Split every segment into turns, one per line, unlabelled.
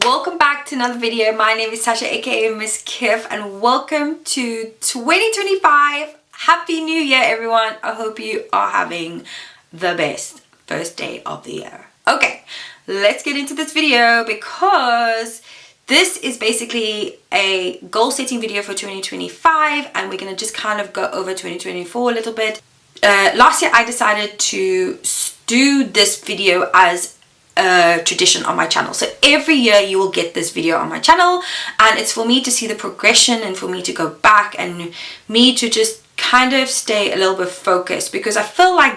Welcome back to another video. My name is Tasha, aka Miss Kiff, and welcome to 2025. Happy New Year, everyone. I hope you are having the best first day of the year. Okay, let's get into this video because this is basically a goal setting video for 2025, and we're going to just kind of go over 2024 a little bit. Last year I decided to do this video as a tradition on my channel, so every year you will get this video on my channel, and it's for me to see the progression and for me to go back and me to just kind of stay a little bit focused, because I feel like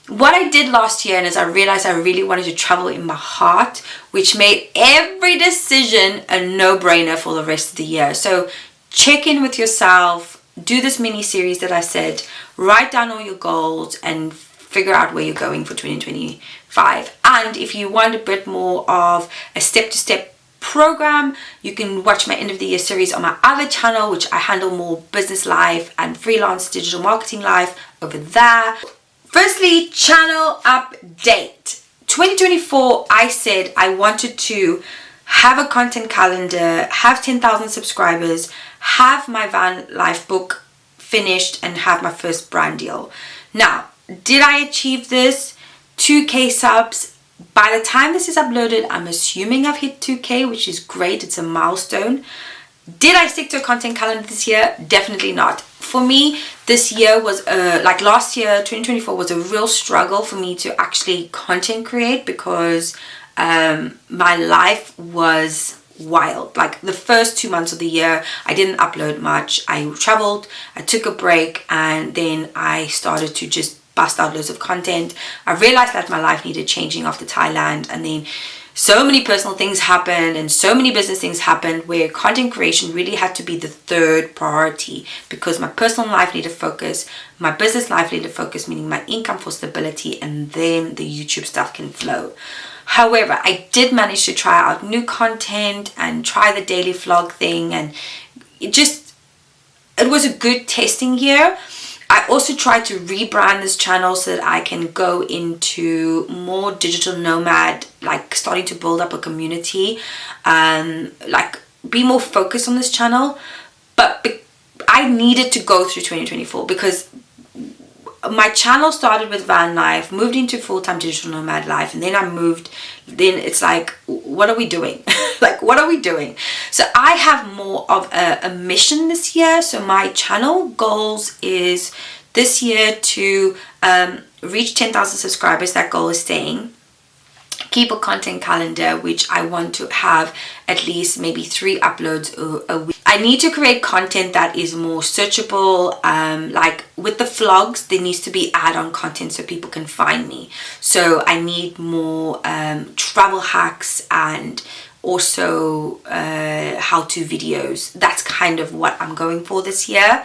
what I did last year, and as I realized I really wanted to travel in my heart, which made every decision a no-brainer for the rest of the year. So check in with yourself, do this mini series that I said, write down all your goals and figure out where you're going for 2025. And if you want a bit more of a step-to-step program, you can watch my end of the year series on my other channel, which I handle more business life and freelance digital marketing life over there. Firstly, channel update. 2024, I said I wanted to have a content calendar, have 10,000 subscribers, have my van life book finished, and have my first brand deal. Now, did I achieve this? 2K subs. By the time this is uploaded, I'm assuming I've hit 2K, which is great. It's a milestone. Did I stick to a content calendar this year? Definitely not. For me, this year was like last year, 2024 was a real struggle for me to actually content create, because my life was wild. Like the first 2 months of the year, I didn't upload much. I traveled, I took a break, and then I started to just bust out loads of content. I realized that my life needed changing after Thailand, and then so many personal things happened and so many business things happened where content creation really had to be the third priority, because my personal life needed focus, my business life needed focus, meaning my income for stability, and then the YouTube stuff can flow. However, I did manage to try out new content and try the daily vlog thing, and it was a good testing year. I also tried to rebrand this channel so that I can go into more digital nomad, like starting to build up a community, like be more focused on this channel. But I needed to go through 2024 because my channel started with van life, moved into full-time digital nomad life, and then then it's like, what are we doing? Like, what are we doing? So I have more of a mission this year. So my channel goals is this year to reach 10,000 subscribers. That goal is staying. Keep a content calendar, which I want to have at least maybe 3 uploads a week. I need to create content that is more searchable. Like with the vlogs, there needs to be add-on content so people can find me. So I need more travel hacks and also how-to videos. That's kind of what I'm going for this year.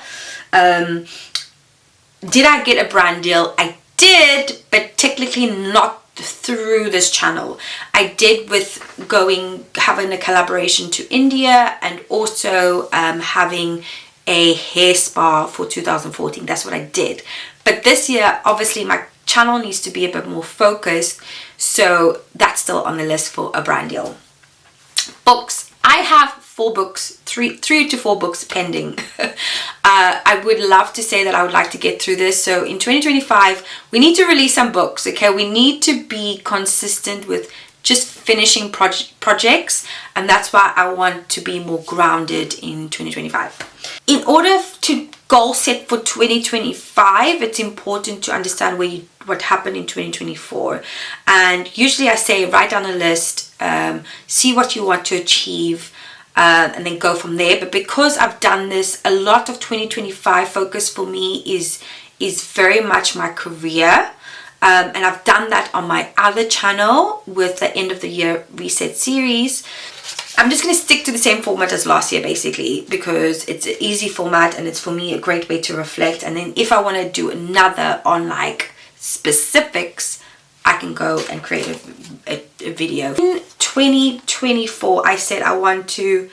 Did I get a brand deal? I did, but technically not through this channel. I did with having a collaboration to India, and also having a hair spa for 2014. That's what I did. But this year, obviously my channel needs to be a bit more focused, so that's still on the list for a brand deal. Books. I have 4 books, 3 to 4 books pending. I would love to say that I would like to get through this. So in 2025, we need to release some books, okay? We need to be consistent with just finishing projects, and that's why I want to be more grounded in 2025. In order to goal set for 2025, it's important to understand what happened in 2024. And usually I say write down a list, see what you want to achieve, and then go from there. But because I've done this, a lot of 2025 focus for me is very much my career. And I've done that on my other channel with the end of the year reset series. I'm just going to stick to the same format as last year, basically, because it's an easy format and it's for me a great way to reflect. And then if I want to do another on like specifics, I can go and create a video. In 2024, I said I want to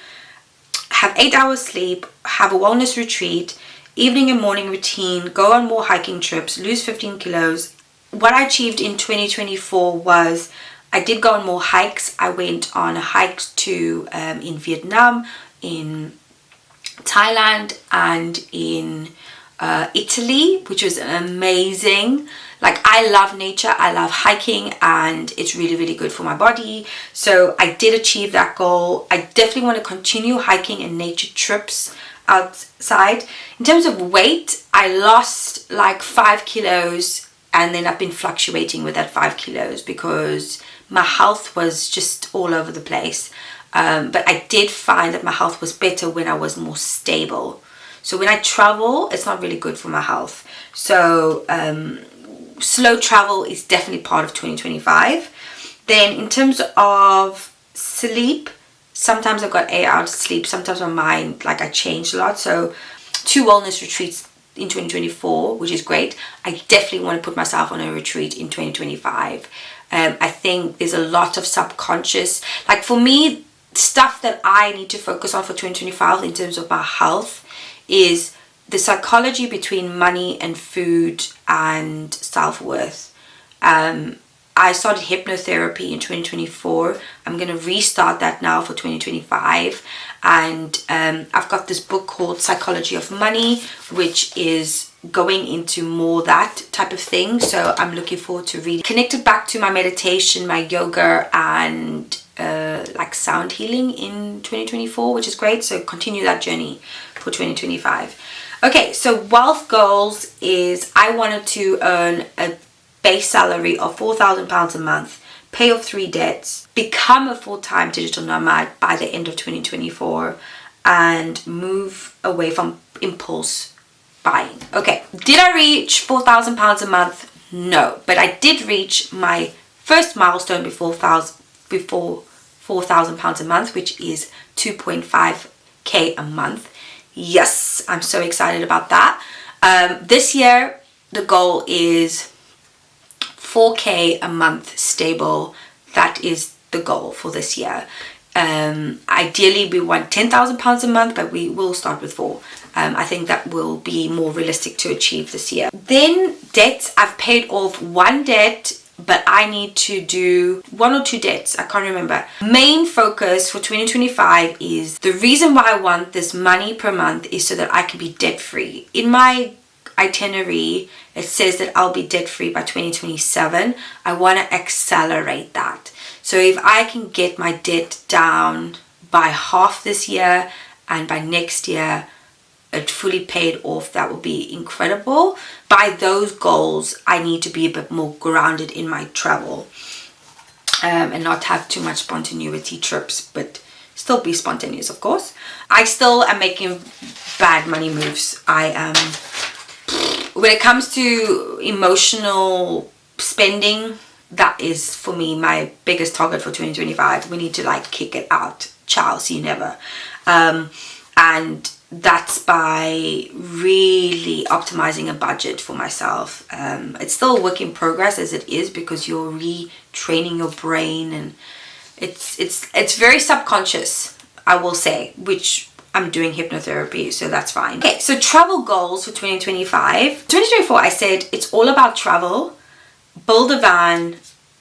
have 8 hours sleep, have a wellness retreat, evening and morning routine, go on more hiking trips, lose 15 kilos. What I achieved in 2024 was I did go on more hikes. I went on hikes to in Vietnam, in Thailand, and in Italy, which was amazing. Like, I love nature, I love hiking, and it's really, really good for my body. So I did achieve that goal. I definitely want to continue hiking and nature trips outside. In terms of weight, I lost like 5 kilos, and then I've been fluctuating with that 5 kilos because my health was just all over the place. But I did find that my health was better when I was more stable. So when I travel, it's not really good for my health. So slow travel is definitely part of 2025. Then in terms of sleep, sometimes I've got 8 hours of sleep. Sometimes my mind, like, I changed a lot. So 2 wellness retreats in 2024, which is great. I definitely want to put myself on a retreat in 2025. I think there's a lot of subconscious, like, for me, stuff that I need to focus on for 2025 in terms of my health is the psychology between money and food and self-worth. I started hypnotherapy in 2024. I'm going to restart that now for 2025. And I've got this book called Psychology of Money, which is going into more that type of thing. So I'm looking forward to reading. Connected back to my meditation, my yoga, and like sound healing in 2024, which is great. So continue that journey for 2025. Okay, so wealth goals is I wanted to earn a base salary of £4,000 a month, pay off 3 debts, become a full-time digital nomad by the end of 2024, and move away from impulse buying. Okay, did I reach £4,000 a month? No, but I did reach my first milestone before £4,000 a month, which is 2.5k a month. Yes, I'm so excited about that. This year, the goal is 4k a month stable. That is the goal for this year. Ideally, we want £10,000 a month, but we will start with 4. I think that will be more realistic to achieve this year. Then debts. I've paid off 1 debt, but I need to do 1 or 2 debts. I can't remember. Main focus for 2025 is the reason why I want this money per month is so that I can be debt free. In my itinerary, it says that I'll be debt free by 2027. I want to accelerate that. So if I can get my debt down by half this year, and by next year it fully paid off, that would be incredible. By those goals, I need to be a bit more grounded in my travel, and not have too much spontaneity trips, but still be spontaneous, of course. I still am making bad money moves. I am, when it comes to emotional spending, that is for me my biggest target for 2025. We need to like kick it out. Ciao, see you never. And that's by really optimizing a budget for myself. It's still a work in progress as it is, because you're retraining your brain, and it's very subconscious, I will say, which I'm doing hypnotherapy, so that's fine. Okay, so travel goals for 2025. 2024, I said it's all about travel. Build a van,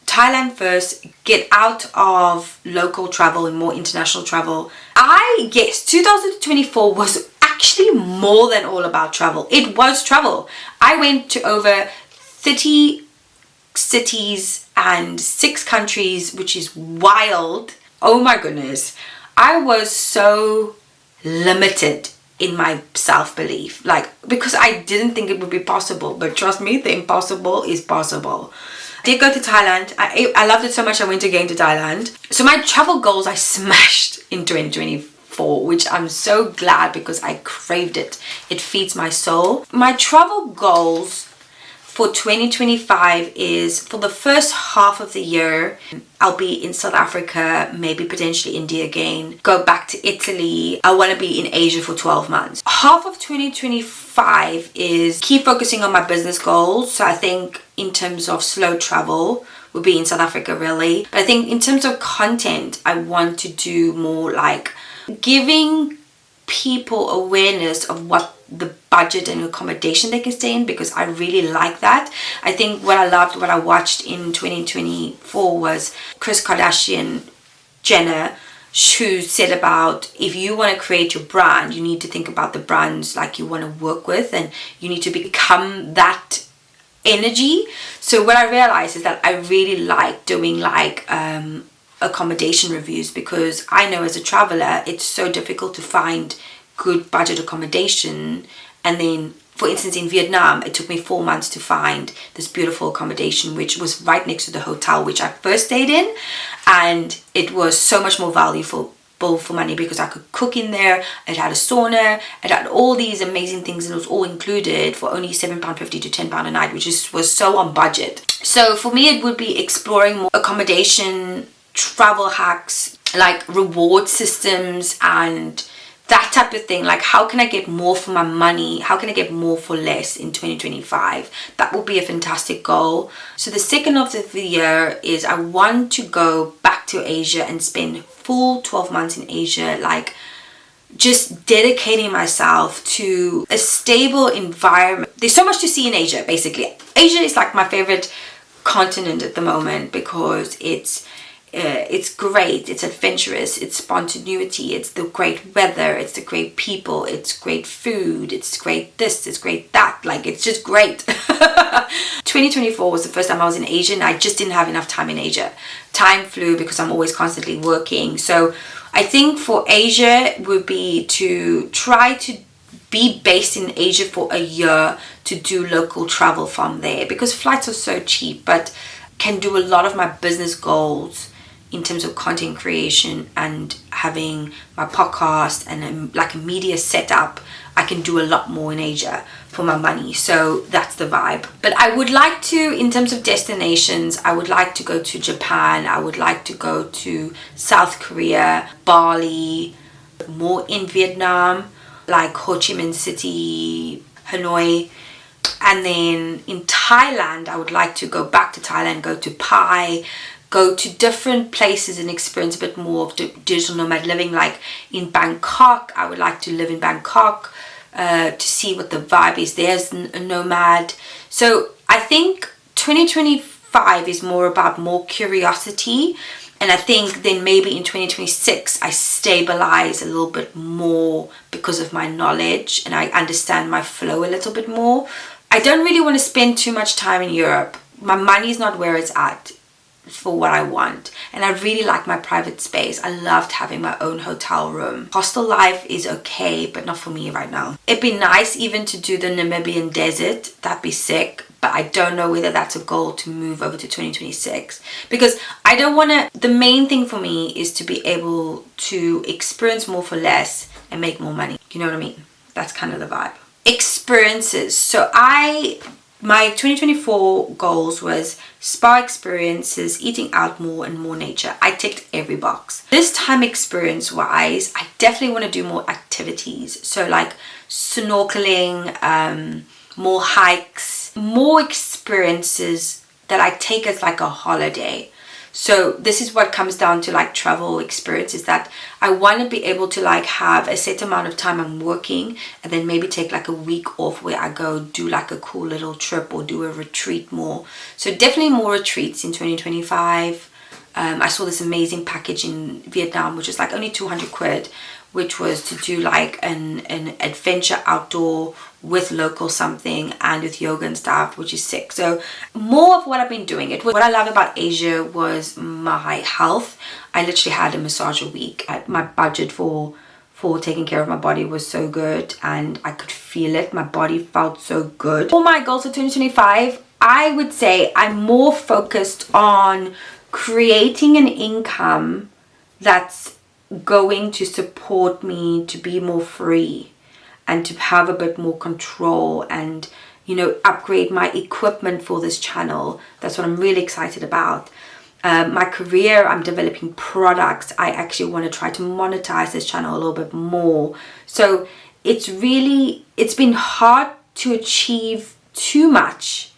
Thailand first, get out of local travel and more international travel. Yes, 2024 was actually more than all about travel. It was travel. I went to over 30 cities and 6 countries, which is wild. Oh my goodness. I was so limited in my self-belief, like, because I didn't think it would be possible, but trust me, the impossible is possible. I did go to Thailand. I loved it so much I went again to Thailand. So my travel goals I smashed in 2024, which I'm so glad, because I craved it. It feeds my soul. My travel goals for 2025 is, for the first half of the year, I'll be in South Africa, maybe potentially India again, go back to Italy. I want to be in Asia for 12 months. Half of 2025 is keep focusing on my business goals. So I think in terms of slow travel, we'll be in South Africa really. But I think in terms of content, I want to do more like giving people awareness of what the budget and accommodation they can stay in, because I really like that. I think what I watched in 2024 was Kris Kardashian Jenner, who said about, if you want to create your brand, you need to think about the brands like you want to work with, and you need to become that energy. So what I realized is that I really like doing like accommodation reviews, because I know as a traveler it's so difficult to find good budget accommodation. And then, for instance, in Vietnam, it took me 4 months to find this beautiful accommodation, which was right next to the hotel which I first stayed in, and it was so much more valuable for money because I could cook in there. It had a sauna, it had all these amazing things, and it was all included for only £7.50 to £10 a night, which was so on budget. So for me, it would be exploring more accommodation, travel hacks, like reward systems and that type of thing. Like, how can I get more for my money? How can I get more for less in 2025? That would be a fantastic goal. So the second of the year is I want to go back to Asia and spend full 12 months in Asia, like just dedicating myself to a stable environment. There's so much to see in Asia, basically. Asia is like my favorite continent at the moment because it's great, it's adventurous, it's spontaneity, it's the great weather, it's the great people, it's great food, it's great this, it's great that, like it's just great. 2024 was the first time I was in Asia, and I just didn't have enough time in Asia. Time flew because I'm always constantly working. So I think for Asia would be to try to be based in Asia for a year, to do local travel from there, because flights are so cheap, but can do a lot of my business goals in terms of content creation and having my podcast and like a media setup. I can do a lot more in Asia for my money. So that's the vibe. But I would like to, in terms of destinations, I would like to go to Japan. I would like to go to South Korea, Bali, more in Vietnam, like Ho Chi Minh City, Hanoi. And then in Thailand, I would like to go back to Thailand, go to Pai, go to different places and experience a bit more of digital nomad living. Like in Bangkok, I would like to live in Bangkok to see what the vibe is there as a nomad. So I think 2025 is more about more curiosity, and I think then maybe in 2026 I stabilize a little bit more because of my knowledge and I understand my flow a little bit more. I don't really want to spend too much time in Europe. My money is not where it's at for what I want, and I really like my private space. I loved having my own hotel room. Hostel life is okay, but not for me right now. It'd be nice even to do the Namibian desert. That'd be sick, but I don't know whether that's a goal to move over to 2026, because I don't want to. The main thing for me is to be able to experience more for less and make more money. You know what I mean? That's kind of the vibe. Experiences. So my 2024 goals was spa experiences, eating out more, and more nature. I ticked every box. This time, experience wise, I definitely want to do more activities. So like snorkeling, more hikes, more experiences that I take as like a holiday. So this is what comes down to like travel experience, is that I want to be able to like have a set amount of time I'm working, and then maybe take like a week off where I go do like a cool little trip or do a retreat more. So definitely more retreats in 2025. I saw this amazing package in Vietnam, which is like only 200 quid, which was to do like an adventure outdoor with local something and with yoga and stuff, which is sick. So more of what I've been doing. What I love about Asia was my health. I literally had a massage a week. My budget for taking care of my body was so good, and I could feel it. My body felt so good. For my goals for 2025, I would say I'm more focused on creating an income that's going to support me to be more free and to have a bit more control, and upgrade my equipment for this channel. That's what I'm really excited about. My career, I'm developing products. I actually want to try to monetize this channel a little bit more. So it's been hard to achieve too much,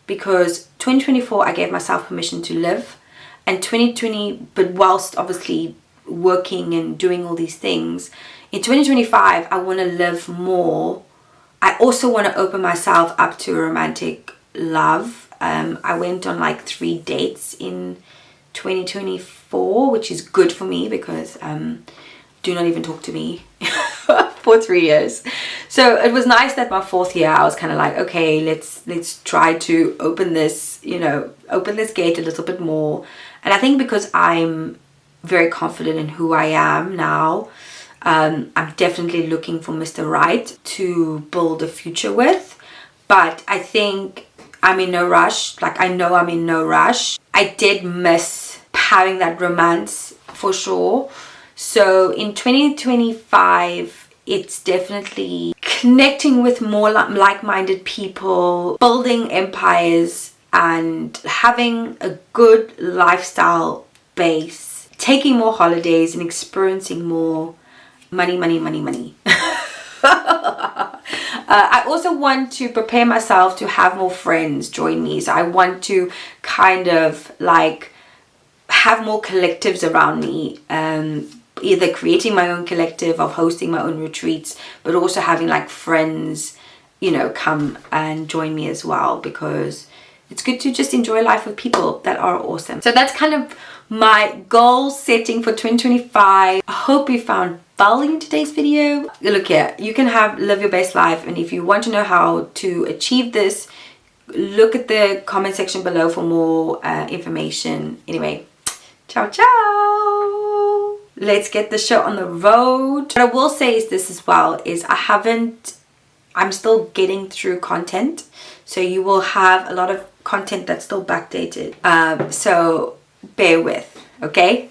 because 2024 I gave myself permission to live, and 2020, but whilst obviously working and doing all these things, in 2025 I want to live more I also want to open myself up to romantic love. I went on like 3 dates in 2024, which is good for me because do not even talk to me for 3 years. So it was nice that my 4th year I was kind of like, okay, let's try to open this, you know, open this gate a little bit more. And I think because I'm very confident in who I am now, I'm definitely looking for Mr. Right to build a future with. But I think I'm in no rush. Like, I know I'm in no rush. I did miss having that romance for sure. So in 2025, it's definitely connecting with more like-minded people, building empires, and having a good lifestyle base, taking more holidays and experiencing more money. I also want to prepare myself to have more friends join me. So I want to kind of like have more collectives around me, either creating my own collective of hosting my own retreats, but also having like friends, you know, come and join me as well, because it's good to just enjoy life with people that are awesome. So that's kind of my goal setting for 2025. I hope you found value in today's video. Look here, you can live your best life, and if you want to know how to achieve this, look at the comment section below for more information. Anyway, ciao ciao, let's get the show on the road. What I will say is this as well, is I'm still getting through content, so you will have a lot of content that's still backdated, so bear with, okay?